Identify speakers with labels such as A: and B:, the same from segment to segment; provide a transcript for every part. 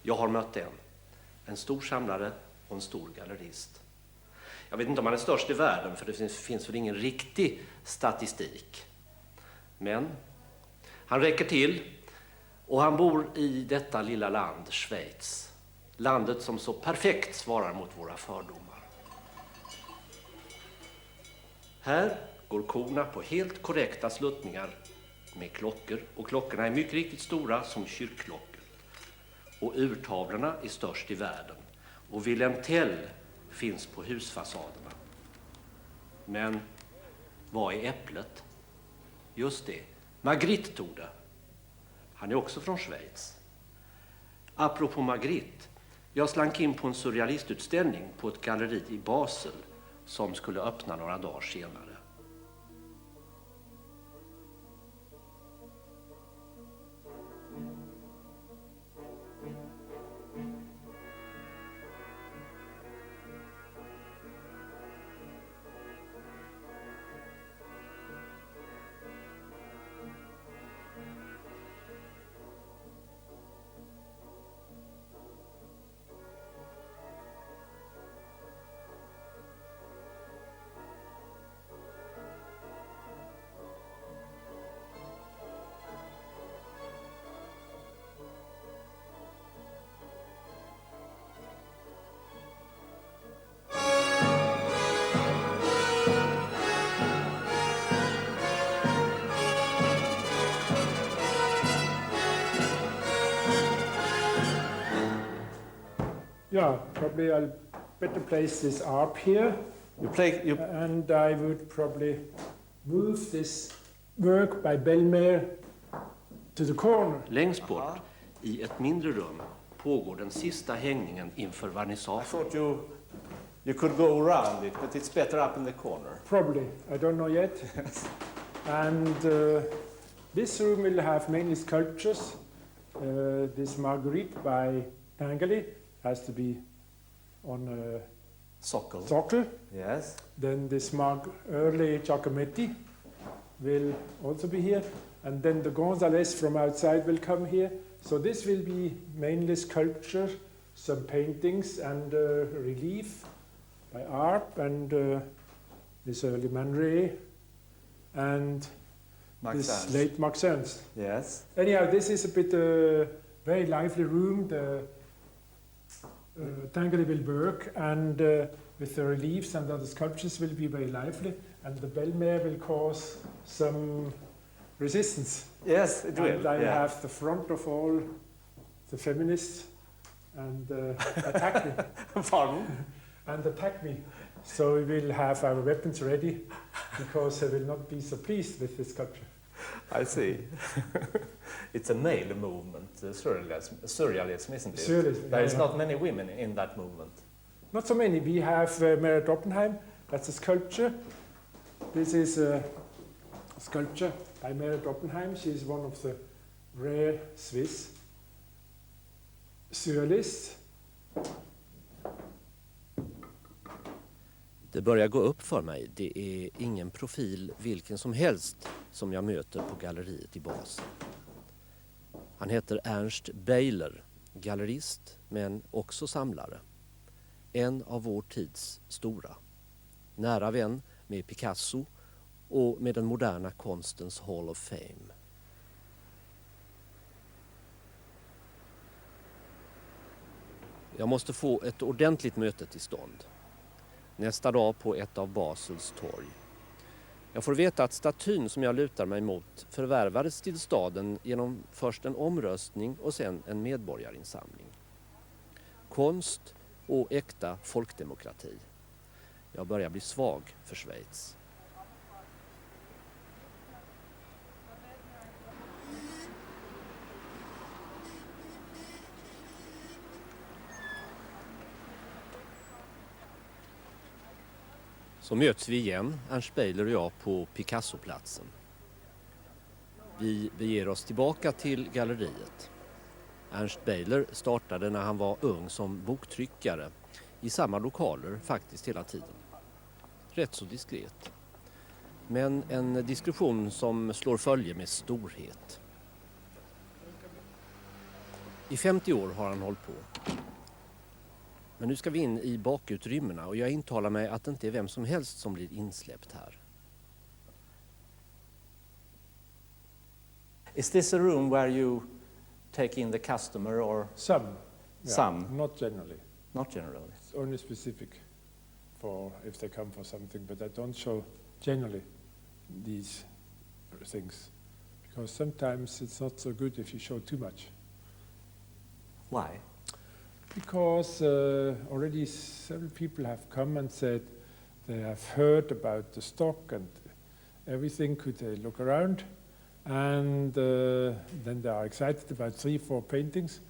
A: Jag har mött en stor samlare och en stor gallerist. Jag vet inte om han är störst i världen, för det finns väl ingen riktig statistik. Men han räcker till, och han bor i detta lilla land, Schweiz. Landet som så perfekt svarar mot våra fördomar. Här går korna på helt korrekta sluttningar med klockor, och klockorna är mycket riktigt stora som kyrkklockor. Och urtavlorna är störst i världen, och Wilhelm Tell finns på husfasaderna. Men vad är äpplet? Just det, Magritte tog det. Han är också från Schweiz. Apropå Magritte, jag slank in på en surrealistutställning på ett galleri i Basel som skulle öppna några dagar senare.
B: Yeah, probably I'll better place this arp here. And I would probably move this work by Bellmer to the corner.
A: Längst bort, i ett mindre rum, pågår den sista hängningen inför vernissagen.
C: I thought you could go around it, but it's better up in the corner.
B: Probably, I don't know yet. And this room will have mainly sculptures. This Marguerite by Tanguy has to be on a socle.
C: Yes.
B: Then this early Giacometti will also be here. And then the Gonzalez from outside will come here. So this will be mainly sculpture, some paintings and relief by Arp and this early Man Ray and this late Max Ernst.
C: Yes.
B: Anyhow, this is a bit very lively room. The Tanguy will work, and with the reliefs and the sculptures will be very lively, and the Bellmer will cause some resistance.
C: Yes, it will.
B: And I have the front of all the feminists and attack me.
C: Pardon?
B: And attack me. So we will have our weapons ready, because they will not be so pleased with this sculpture.
C: I see. It's a male movement, surrealism, isn't it?
B: Surrealism,
C: There is not many women in that movement.
B: Not so many. We have Mary Oppenheim, that's a sculpture. This is a sculpture by Mary Oppenheim. She is one of the rare Swiss surrealists.
A: Det börjar gå upp för mig. Det är ingen profil vilken som helst som jag möter på galleriet i Basel. Han heter Ernst Beyler, gallerist men också samlare. En av vår tids stora. Nära vän med Picasso och med den moderna konstens Hall of Fame. Jag måste få ett ordentligt möte till stånd. Nästa dag på ett av Basels torg. Jag får veta att statyn som jag lutar mig mot förvärvades till staden genom först en omröstning och sen en medborgarinsamling. Konst och äkta folkdemokrati. Jag börjar bli svag för Schweiz. Så möts vi igen, Ernst Beyler och jag, på Picasso-platsen. Vi beger oss tillbaka till galleriet. Ernst Beyler startade när han var ung som boktryckare i samma lokaler faktiskt hela tiden. Rätt så diskret. Men en diskussion som slår följe med storhet. I 50 år har han hållit på. Men nu ska vi in i bakutrymmena och jag intalar mig att det inte är vem som helst som blir insläppt här.
C: Is this a room where you take in the customer or
B: Some.
C: some?
B: Not generally.
C: Not generally.
B: It's only specific for if they come for something, but I don't show generally these things. Because sometimes it's not so good if you show too much.
C: Why?
B: Because already several people have come and said they have heard about the stock and everything, could they look around? And then they are excited about 3-4 paintings,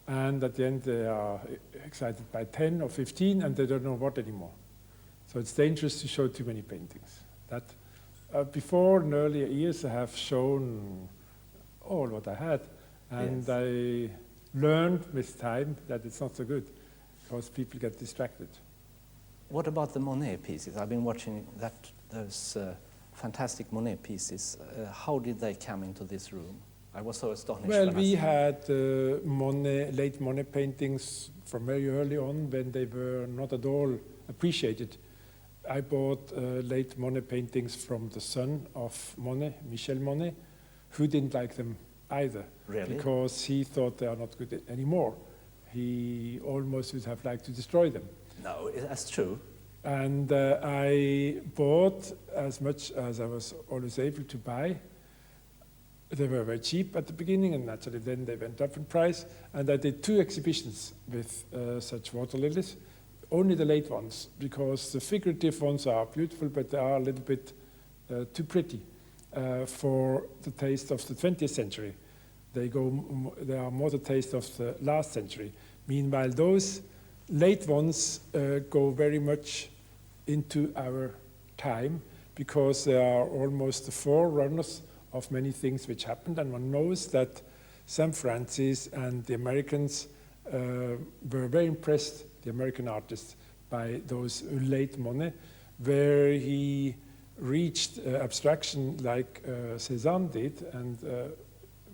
B: and at the end they are excited by 10 or 15 and they don't know what anymore. So it's dangerous to show too many paintings. That before, in earlier years, I have shown all what I had, and
C: Yes.
B: I learned with time that it's not so good because people get distracted.
C: What about the Monet pieces? I've been watching those fantastic Monet pieces. How did they come into this room? I was so astonished.
B: Well,
C: when I
B: we
C: saw-
B: had late Monet paintings from very early on when they were not at all appreciated. I bought late Monet paintings from the son of Monet, Michel Monet, who didn't like them either.
C: Really?
B: Because he thought they are not good anymore. He almost would have liked to destroy them.
C: No, that's true.
B: And I bought as much as I was always able to buy. They were very cheap at the beginning, and naturally then they went up in price. And I did 2 exhibitions with such water lilies, only the late ones, because the figurative ones are beautiful, but they are a little bit too pretty for the taste of the 20th century. They are more the taste of the last century. Meanwhile, those late ones go very much into our time because they are almost the forerunners of many things which happened, and one knows that Sam Francis and the Americans were very impressed, the American artists, by those late Monet, where he reached abstraction like Cézanne did, and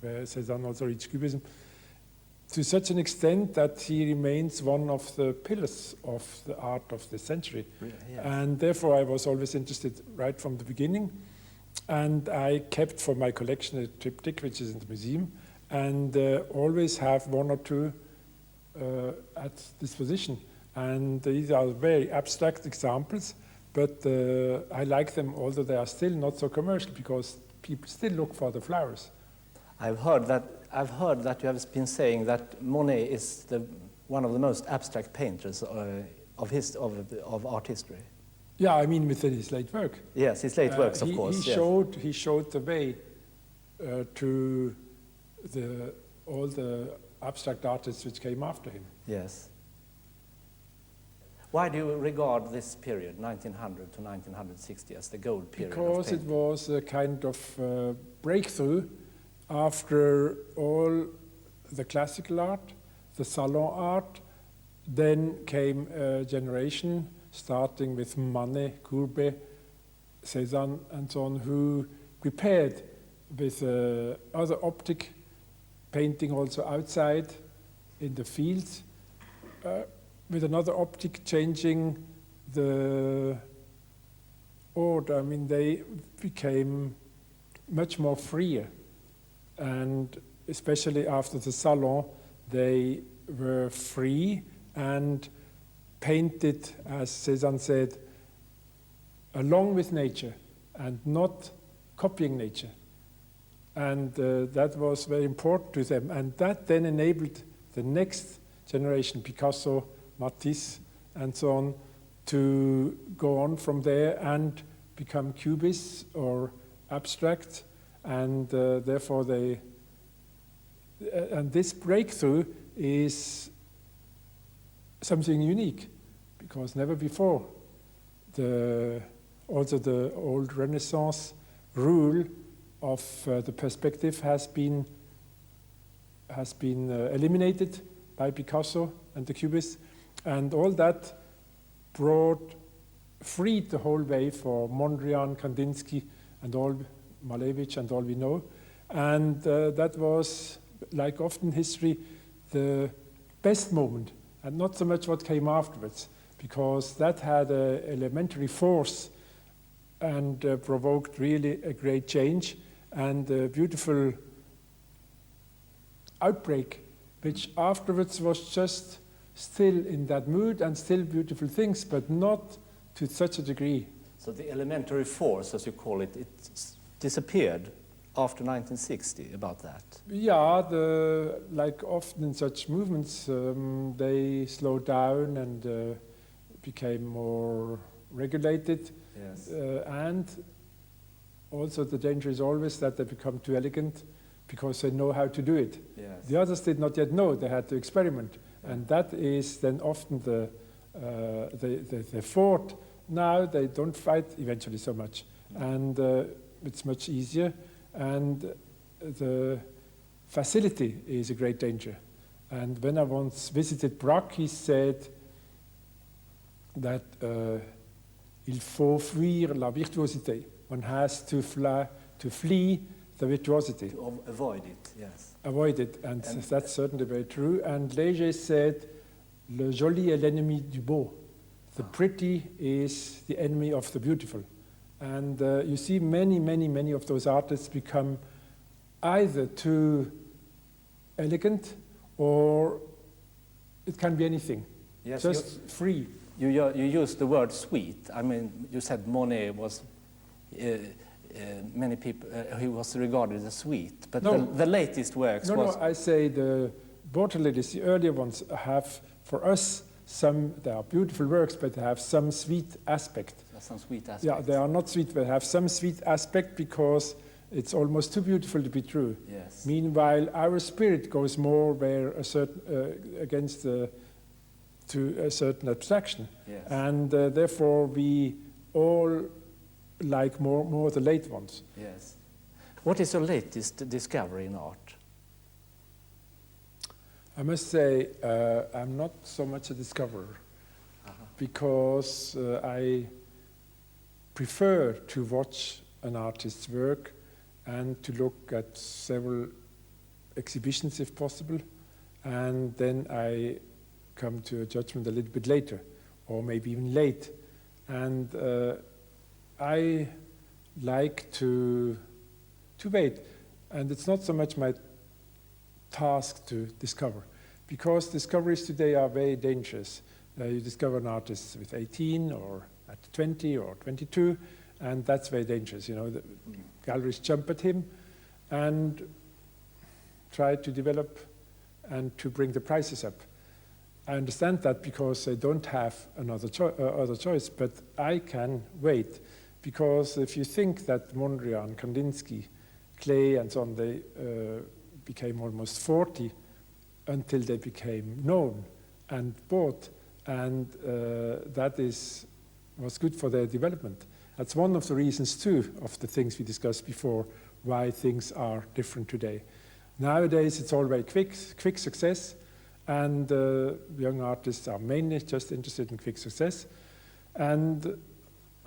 B: where Cézanne also reached Cubism, to such an extent that he remains one of the pillars of the art of the century.
C: Really, yes.
B: And therefore I was always interested right from the beginning. And I kept for my collection a triptych, which is in the museum, and always have 1 or 2 at disposition. And these are very abstract examples, but I like them, although they are still not so commercial, because people still look for the flowers.
C: I've heard that you have been saying that Monet is one of the most abstract painters of art history.
B: Yeah, I mean within his late work.
C: Yes, his late works, of course.
B: He
C: yes.
B: he showed the way to all the abstract artists which came after him.
C: Yes. Why do you regard this period, 1900 to 1960, as the gold period?
B: Because
C: of
B: it was a kind of breakthrough after all the classical art, the salon art. Then came a generation, starting with Manet, Courbet, Cézanne, and so on, who prepared with other optic painting also outside in the fields, with another optic changing the order. I mean, they became much more freer, and especially after the salon, they were free and painted, as Cézanne said, along with nature and not copying nature. And that was very important to them. And that then enabled the next generation, Picasso, Matisse, and so on, to go on from there and become cubists or abstract. And therefore and this breakthrough is something unique, because never before also the old Renaissance rule of the perspective has been eliminated by Picasso and the Cubists, and all that freed the whole way for Mondrian, Kandinsky, and all Malevich and all we know, and that was, like often in history, the best moment, and not so much what came afterwards, because that had an elementary force and provoked really a great change and a beautiful outbreak, which afterwards was just still in that mood and still beautiful things, but not to such a degree.
C: So the elementary force, as you call it, it disappeared after 1960, about that?
B: Yeah, like often in such movements, they slowed down and became more regulated.
C: Yes.
B: And also the danger is always that they become too elegant because they know how to do it.
C: Yes.
B: The others did not yet know, they had to experiment. And that is then often they fought. Now they don't fight eventually so much. And it's much easier. And the facility is a great danger. And when I once visited Braque, he said that il faut fuir la virtuosité. One has to flee the virtuosity.
C: To avoid it, yes.
B: Avoid it, and that's certainly very true. And Léger said, le joli est l'ennemi du beau. The pretty is the enemy of the beautiful. And you see many of those artists become either too elegant or it can be anything,
C: Yes,
B: just free.
C: You used the word sweet. I mean, you said Monet was, many people, he was regarded as sweet, but
B: No.
C: the latest works was...
B: No, I say the Bortolidis, the earlier ones, have, for us, they are beautiful works, but they have some sweet aspect.
C: Some sweet aspects.
B: Yeah, they are not sweet, but have some sweet aspect because it's almost too beautiful to be true.
C: Yes.
B: Meanwhile, our spirit goes more where a certain to a certain abstraction,
C: Yes.
B: and therefore we all like more the late ones.
C: Yes. What is your latest discovery in art?
B: I must say I'm not so much a discoverer because I prefer to watch an artist's work and to look at several exhibitions if possible, and then I come to a judgment a little bit later, or maybe even late. And I like to wait, and it's not so much my task to discover, because discoveries today are very dangerous. You discover an artist with 18 or at 20 or 22, and that's very dangerous. You know, the galleries jump at him and try to develop and to bring the prices up. I understand that because they don't have another other choice, but I can wait, because if you think that Mondrian, Kandinsky, Klee, and so on, they became almost 40 until they became known and bought, and that was good for their development. That's one of the reasons too of the things we discussed before, why things are different today. Nowadays it's all very quick success, and young artists are mainly just interested in quick success, and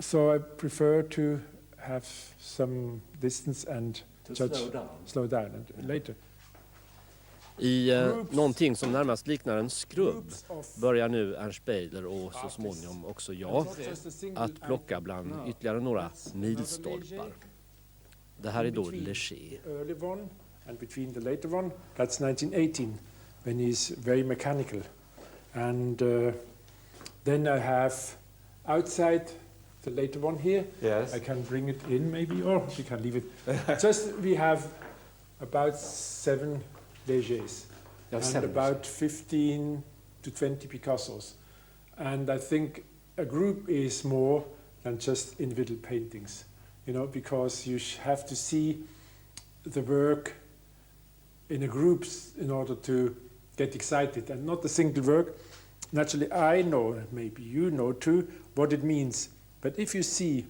B: so I prefer to have some distance and judge, slow down and later.
A: I någonting som närmast liknar en skrubb börjar nu Ernst Beyler och så småningom också jag att plocka bland ytterligare några milstolpar. Det här är då Léger.
B: Early one and between the later one, that's 1918, when he's very mechanical. And then I have outside the later one here.
C: Yes.
B: I can bring it in maybe, or we can leave it. Just we have about 7 Légers and about 15 to 20 Picassos. And I think a group is more than just individual paintings, you know, because you have to see the work in a group in order to get excited, and not a single work. Naturally, I know, maybe you know too, what it means. But if you see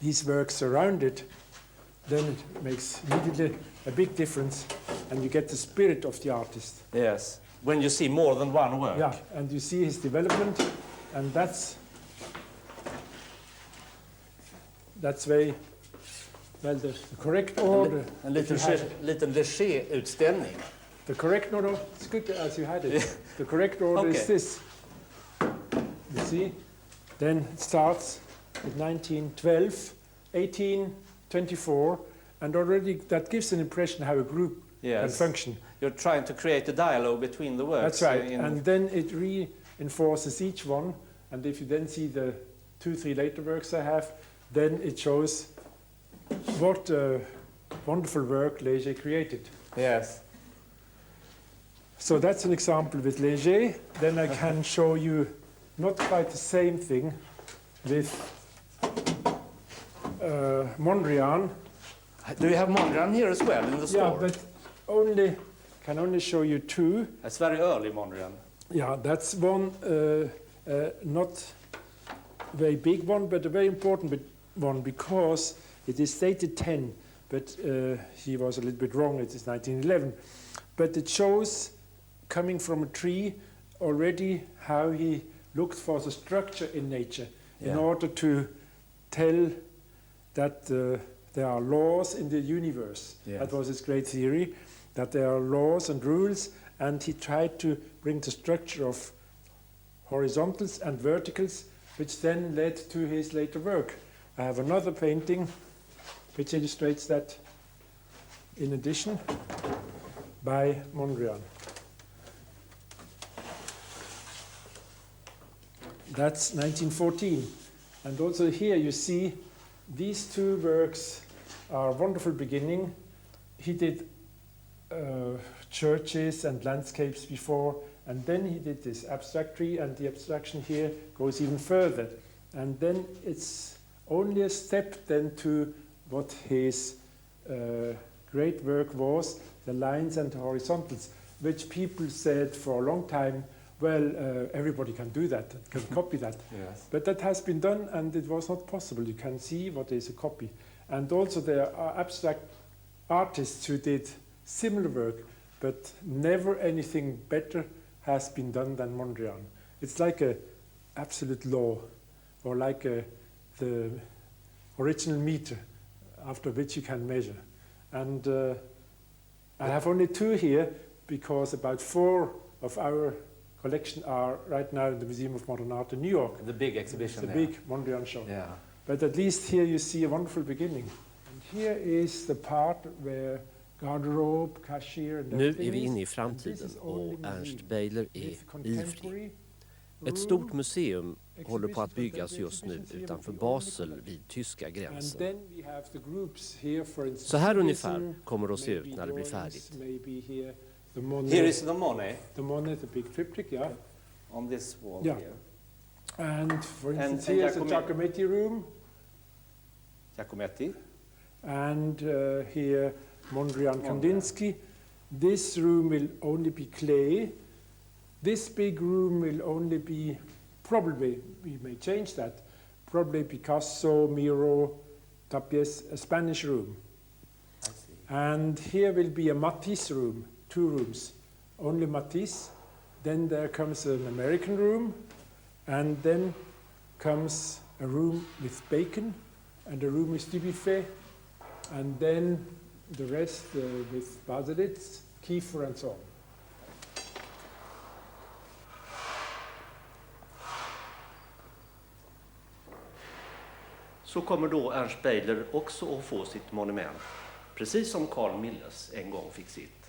B: these works surrounded, then it makes immediately a big difference, and you get the spirit of the artist.
C: Yes. When you see more than one work.
B: Yeah, and you see his development, and that's very well the correct order.
C: En liten Léger-utställning.
B: The correct order, it's good as you had it. The correct order is
C: Okay.
B: this. You see? Then it starts with 1912, 1824, and already that gives an impression how a group can
C: Yes.
B: function.
C: You're trying to create a dialogue between the works.
B: That's right.
C: in-
B: And then it reinforces each one. And if you then see the 2-3 later works I have, then it shows what wonderful work Léger created.
C: Yes.
B: So that's an example with Léger. Then I can show you not quite the same thing with Mondrian.
C: Do you have Mondrian here as well in the store?
B: Yeah, but can only show you two.
C: That's very early Mondrian.
B: Yeah, that's one not very big one, but a very important one because it is stated 10, but he was a little bit wrong. It is 1911, but it shows coming from a tree already how he looked for the structure in nature in order to tell that there are laws in the universe.
C: Yes.
B: That was his great theory, that there are laws and rules, and he tried to bring the structure of horizontals and verticals, which then led to his later work. I have another painting which illustrates that in addition by Mondrian. That's 1914. And also here you see these two works are a wonderful beginning. He did churches and landscapes before, and then he did this abstract tree, and the abstraction here goes even further. And then it's only a step then to what his great work was, the lines and the horizontals, which people said for a long time, well, everybody can do that, can copy that.
C: Yes.
B: But that has been done, and it was not possible. You can see what is a copy. And also there are abstract artists who did similar work, but never anything better has been done than Mondrian. It's like a absolute law, or like the original meter after which you can measure. And I have only two here because about 4 of our collection are right now in the Museum of Modern Art in New York.
C: The big exhibition.
B: It's a big Mondrian show.
C: Yeah.
B: But at least here you see a wonderful beginning. And here is the part where garderobe, cashier and
A: Nu
B: everything
A: är vi
B: is.
A: inne i
B: And
A: framtiden
B: this is only
A: och Ernst
B: museum.
A: Beyler är
B: With
A: ivrig.
B: contemporary
A: Ett stort
B: room,
A: museum håller på att
B: exhibitions,
A: byggas
B: but
A: just nu
B: exhibitions here
A: utanför
B: will be only
A: Basel
B: collection.
A: vid tyska
B: And
A: gränsen.
B: then we have the groups here, for instance.
A: Så här
B: Cubism,
A: ungefär kommer det att se ut
B: maybe
A: när det blir
B: drawings,
A: färdigt.
B: Maybe here, the Monet,
C: Here is the Monet
B: the big triptych, yeah.
C: on this wall
B: Yeah.
C: here.
B: And for instance,
C: and
B: here's the Giacometti room,
C: Giacometti.
B: and here Mondrian Kandinsky. This room will only be clay. This big room will only be, probably, we may change that, probably Picasso, Miro, Tapies, a Spanish room.
C: I see.
B: And here will be a Matisse room, 2 rooms, only Matisse. Then there comes an American room, and then comes a room with Bacon, and a room with Dubuffet, and then the rest with Baselitz, Kiefer, and so on.
A: Så kommer då Ernst Beyler också att få sitt monument, precis som Carl Milles en gång fick sitt.